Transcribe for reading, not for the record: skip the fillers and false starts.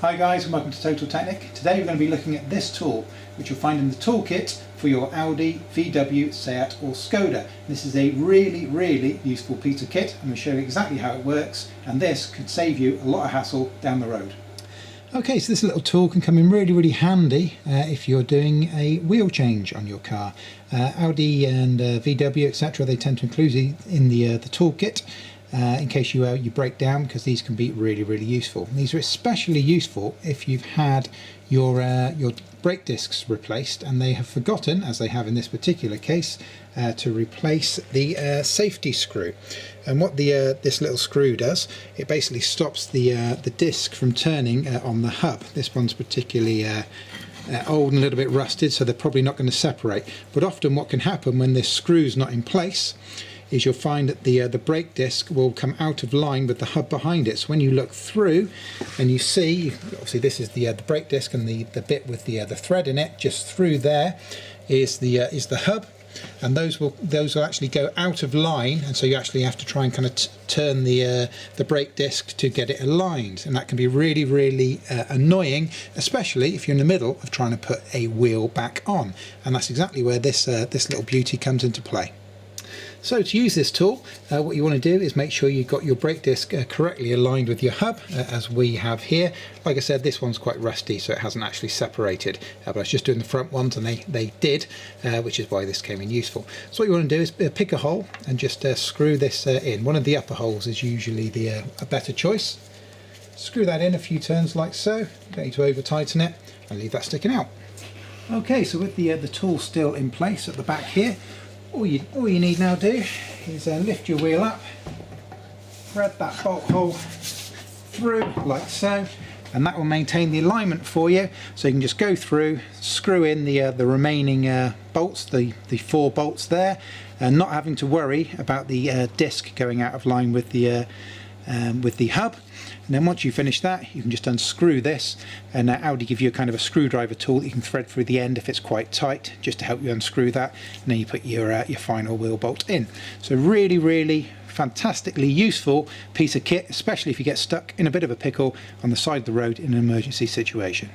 Hi guys and welcome to Total Technik. Today we're going to be looking at this tool which you'll find in the toolkit for your Audi, VW, Seat or Skoda. This is a really useful piece of kit. I'm going to show you exactly how it works, and this could save you a lot of hassle down the road. Okay, so this little tool can come in really handy if you're doing a wheel change on your car. Audi and VW, etc., they tend to include it in the toolkit. In case you break down, because these can be really useful. And these are especially useful if you've had your brake discs replaced and they have forgotten, as they have in this particular case, to replace the safety screw. And what this little screw does, it basically stops the disc from turning on the hub. This one's particularly old and a little bit rusted, so they're probably not going to separate. But often what can happen when this screw's not in place is you'll find that the brake disc will come out of line with the hub behind it. So when you look through and you see, obviously this is the brake disc, and the bit with the thread in it, just through there is the hub, and those will actually go out of line, and so you actually have to try and kind of turn the brake disc to get it aligned, and that can be really annoying, especially if you're in the middle of trying to put a wheel back on. And that's exactly where this little beauty comes into play. So to use this tool, what you want to do is make sure you've got your brake disc correctly aligned with your hub, as we have here. Like I said, this one's quite rusty, so it hasn't actually separated, but I was just doing the front ones and they did, which is why this came in useful. So what you want to do is pick a hole and just screw this in. One of the upper holes is usually a better choice. Screw that in a few turns like so. Don't need to over tighten it, and leave that sticking out. Okay, so with the tool still in place at the back here, all you need now do is lift your wheel up, thread that bolt hole through like so, and that will maintain the alignment for you. So you can just go through, screw in the remaining bolts, the 4 bolts there, and not having to worry about the disc going out of line with the hub. And then once you finish that, you can just unscrew this, and Audi give you a kind of a screwdriver tool that you can thread through the end if it's quite tight, just to help you unscrew that, and then you put your final wheel bolt in. So really fantastically useful piece of kit, especially if you get stuck in a bit of a pickle on the side of the road in an emergency situation.